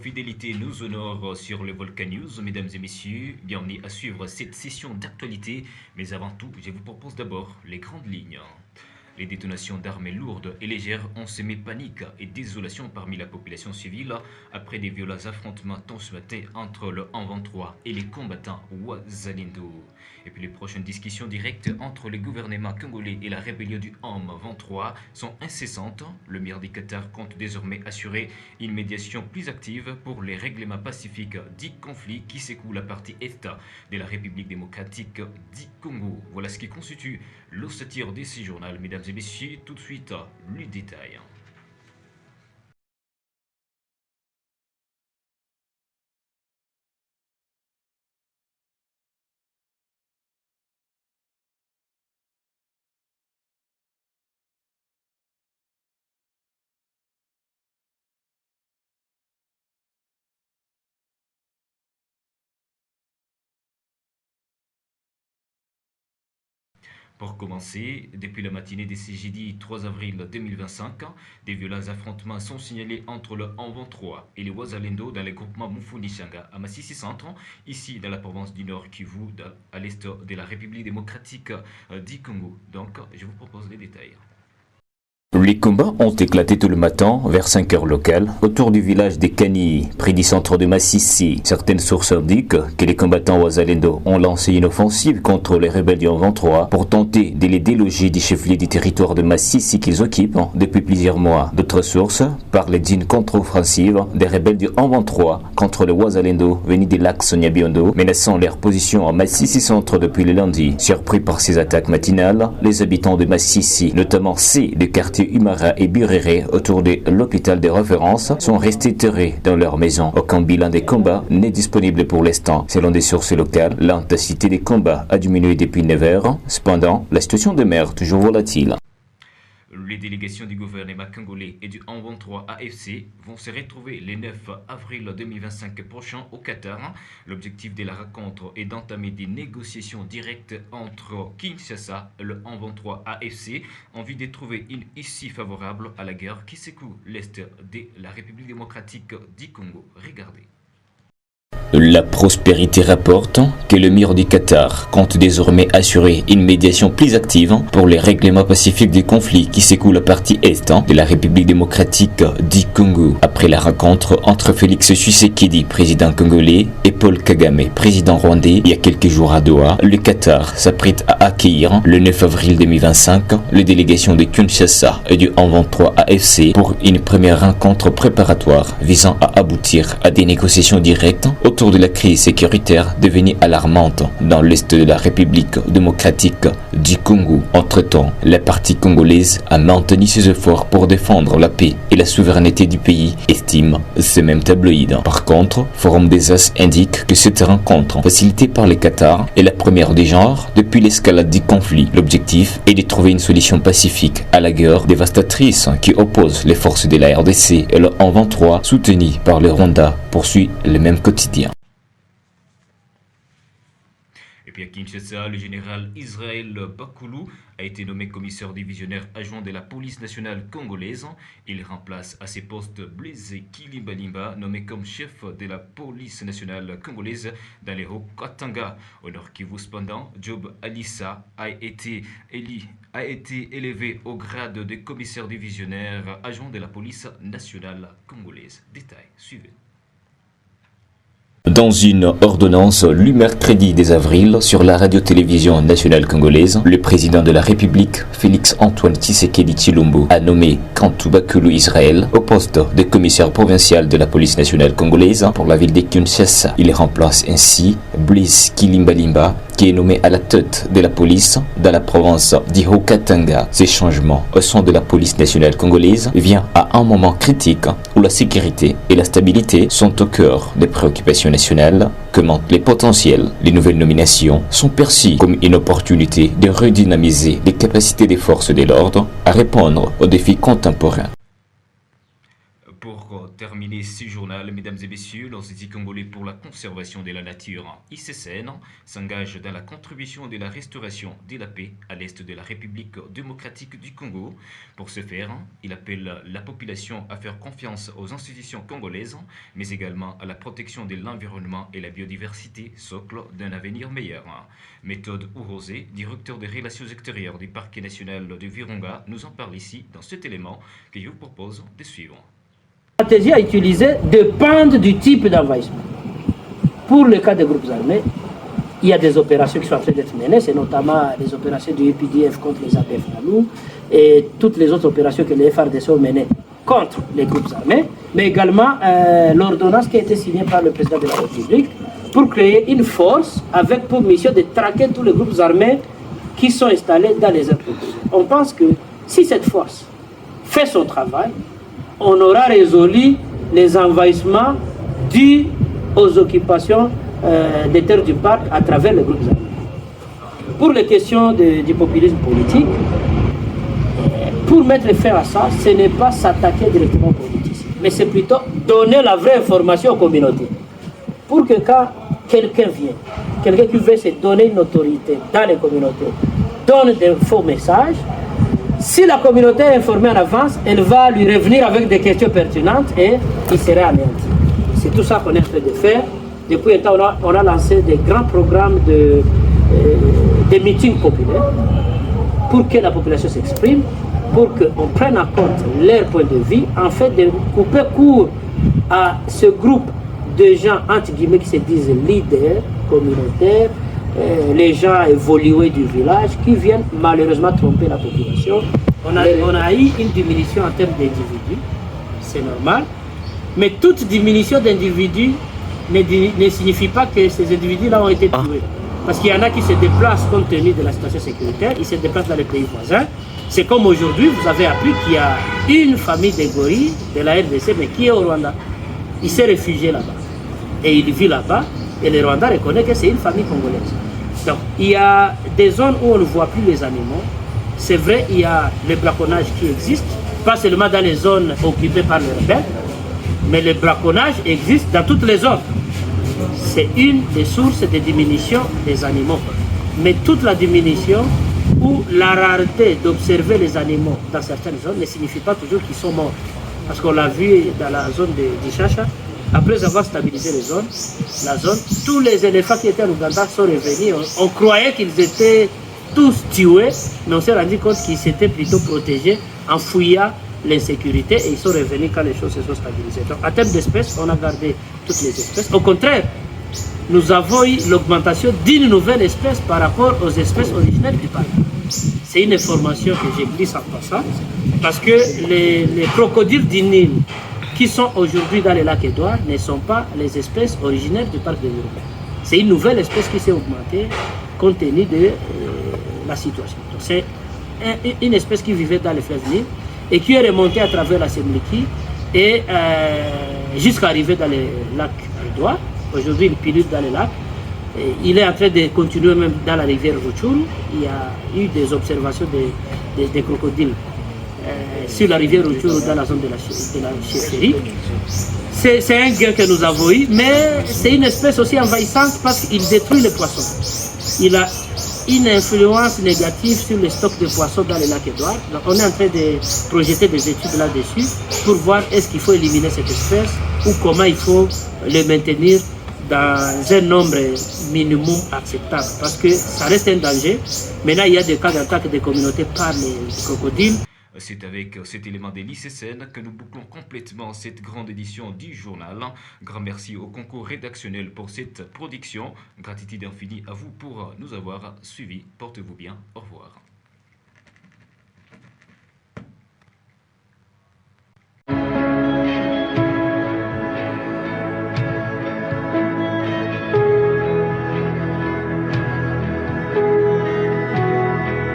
fidélité nous honore sur le Volcan News. Mesdames et messieurs, bienvenue à suivre cette session d'actualité. Mais avant tout, je vous propose d'abord les grandes lignes. Les détonations d'armes lourdes et légères ont semé panique et désolation parmi la population civile après des violents affrontements tant ce matin entre le 123 et les combattants Wazalendo. Et puis les prochaines discussions directes entre le gouvernement congolais et la rébellion du 123 sont incessantes. Le maire du Qatar compte désormais assurer une médiation plus active pour les règlements pacifiques du conflit qui secoue la partie est de la République démocratique du Congo. Voilà ce qui constitue l'ossature de ce journal, mesdames et messieurs. Tout de suite, le détail. Pour commencer, depuis la matinée de ce jeudi 3 avril 2025, des violents affrontements sont signalés entre le 123 et les Wazalendo dans le groupement Mufuni-Shanga à Massissi Centre, ici dans la province du Nord Kivu, à l'est de la République démocratique du Congo. Donc, je vous propose les détails. Les combats ont éclaté tout le matin, vers 5 heures locales, autour du village des Kani, près du centre de Massissi. Certaines sources indiquent que les combattants Wazalendo ont lancé une offensive contre les rebelles du 23 pour tenter de les déloger du chef-lieu du territoire de Massissi qu'ils occupent depuis plusieurs mois. D'autres sources parlent d'une contre-offensive des rebelles du 23 contre les Wazalendo venus des lacs Sonia-Biondo, menaçant leur position à Massissi Centre depuis le lundi. Surpris par ces attaques matinales, les habitants de Massissi, notamment ceux du quartier Umara et Birere autour de l'hôpital de référence sont restés terrés dans leur maison. Aucun bilan des combats n'est disponible pour l'instant. Selon des sources locales, l'intensité des combats a diminué depuis 9 heures. Cependant, la situation demeure toujours volatile. Les délégations du gouvernement congolais et du 123 AFC vont se retrouver le 9 avril 2025 prochain au Qatar. L'objectif de la rencontre est d'entamer des négociations directes entre Kinshasa et le 123 AFC en vue de trouver une issue favorable à la guerre qui secoue l'est de la République démocratique du Congo. Regardez. La Prospérité rapporte que le mur du Qatar compte désormais assurer une médiation plus active pour les règlements pacifiques du conflit qui secoue la partie est de la République démocratique du Congo. Après la rencontre entre Félix Tshisekedi, président congolais, et Paul Kagame, président rwandais, il y a quelques jours à Doha, le Qatar s'apprête à accueillir le 9 avril 2025 les délégations de Kinshasa et du 123 AFC pour une première rencontre préparatoire visant à aboutir à des négociations directes autour de la crise sécuritaire devenue alarmante dans l'est de la République démocratique du Congo. Entre-temps, la partie congolaise a maintenu ses efforts pour défendre la paix et la souveraineté du pays, estime ce même tabloïd. Par contre, Forum des As indique que cette rencontre, facilitée par le Qatar, est la première du genre depuis l'escalade du conflit. L'objectif est de trouver une solution pacifique à la guerre dévastatrice qui oppose les forces de la RDC et le 123 soutenu par le Rwanda poursuit le même quotidien. Et puis à Kinshasa, le général Israël Bakoulou a été nommé commissaire divisionnaire adjoint de la police nationale congolaise. Il remplace à ses postes Blaise Kilimbalimba, nommé comme chef de la police nationale congolaise dans les Hauts-Katanga. Au Nord Kivu, cependant, Job Alissa a été élevé au grade de commissaire divisionnaire adjoint de la police nationale congolaise. Détail, suivez. Dans une ordonnance lue mercredi 10 avril sur la radio-télévision nationale congolaise, le président de la République, Félix-Antoine Tshisekedi Tshilombo, a nommé Kantou Bakoulou Israël au poste de commissaire provincial de la police nationale congolaise pour la ville de Kinshasa. Il remplace ainsi Blaise Kilimbalimba, qui est nommé à la tête de la police dans la province d'Haut-Katanga. Ces changements au sein de la police nationale congolaise viennent à un moment critique où la sécurité et la stabilité sont au cœur des préoccupations nationales. Commentent les potentiels. Les nouvelles nominations sont perçues comme une opportunité de redynamiser les capacités des forces de l'ordre à répondre aux défis contemporains. Pour terminer ce journal, mesdames et messieurs, l'Institut congolais pour la conservation de la nature, ICCN, s'engage dans la contribution de la restauration de la paix à l'est de la République démocratique du Congo. Pour ce faire, il appelle la population à faire confiance aux institutions congolaises, mais également à la protection de l'environnement et la biodiversité, socle d'un avenir meilleur. Méthode Ourosé, directeur des relations extérieures du parc national de Virunga, nous en parle ici dans cet élément que je vous propose de suivre. La stratégie à utiliser dépend du type d'envahissement. Pour le cas des groupes armés, il y a des opérations qui sont en train d'être menées, c'est notamment les opérations du UPDF contre les ADF Nalou et toutes les autres opérations que les FARDC ont menées contre les groupes armés, mais également l'ordonnance qui a été signée par le président de la République pour créer une force avec pour mission de traquer tous les groupes armés qui sont installés dans les aires protégées. On pense que si cette force fait son travail, on aura résolu les envahissements dus aux occupations des terres du parc à travers les groupes armés. Pour les questions du populisme politique, pour mettre fin à ça, ce n'est pas s'attaquer directement aux politiciens, mais c'est plutôt donner la vraie information aux communautés. Pour que quand quelqu'un vient, quelqu'un qui veut se donner une autorité dans les communautés, donne des faux messages, si la communauté est informée en avance, elle va lui revenir avec des questions pertinentes et il sera anéanti. C'est tout ça qu'on est en train de faire. Depuis un temps, on a lancé des grands programmes de meetings populaires pour que la population s'exprime, pour qu'on prenne en compte leur point de vue, en fait de couper court à ce groupe de gens, entre guillemets, qui se disent leaders communautaires, les gens évolués du village qui viennent malheureusement tromper la population. On a eu une diminution en termes d'individus, c'est normal, mais toute diminution d'individus ne signifie pas que ces individus-là ont été tués. Parce qu'il y en a qui se déplacent compte tenu de la situation sécuritaire, ils se déplacent dans les pays voisins. C'est comme aujourd'hui, vous avez appris qu'il y a une famille de gorilles de la RDC, mais qui est au Rwanda. Il s'est réfugié là-bas. Et il vit là-bas, et le Rwanda reconnaît que c'est une famille congolaise. Donc, il y a des zones où on ne voit plus les animaux. C'est vrai, il y a le braconnage qui existe, pas seulement dans les zones occupées par les rebelles, mais le braconnage existe dans toutes les zones. C'est une des sources de diminution des animaux. Mais toute la diminution ou la rareté d'observer les animaux dans certaines zones ne signifie pas toujours qu'ils sont morts. Parce qu'on l'a vu dans la zone de Chacha, après avoir stabilisé la zone, tous les éléphants qui étaient en Ouganda sont revenus. On croyait qu'ils étaient tous tués, mais on s'est rendu compte qu'ils s'étaient plutôt protégés en fouillant l'insécurité et ils sont revenus quand les choses se sont stabilisées. Donc, en termes d'espèces, on a gardé toutes les espèces. Au contraire, nous avons eu l'augmentation d'une nouvelle espèce par rapport aux espèces originaires du parc. C'est une information que j'ai glisse en passant, parce que les crocodiles du Nil qui sont aujourd'hui dans les lacs Édouard ne sont pas les espèces originaires du parc de Virunga. C'est une nouvelle espèce qui s'est augmentée compte tenu de la situation. C'est une espèce qui vivait dans les fleuves Nil et qui est remontée à travers la Semliki et jusqu'à arriver dans les lacs Édouard. Aujourd'hui, il pilule dans les lacs. Et il est en train de continuer même dans la rivière Rutshuru. Il y a eu des observations des crocodiles sur la rivière Rutshuru dans la zone de la chefferie. C'est un gain que nous avons eu, mais c'est une espèce aussi envahissante parce qu'il détruit les poissons. Il a une influence négative sur les stocks de poissons dans les lacs Édouard. Donc on est en train de projeter des études là-dessus pour voir est-ce qu'il faut éliminer cette espèce ou comment il faut le maintenir dans un nombre minimum acceptable, parce que ça reste un danger. Maintenant, il y a des cas d'attaque des communautés par les crocodiles. C'est avec cet élément des lycéennes que nous bouclons complètement cette grande édition du journal. Grand merci au concours rédactionnel pour cette production. Gratitude infinie à vous pour nous avoir suivis. Portez-vous bien. Au revoir.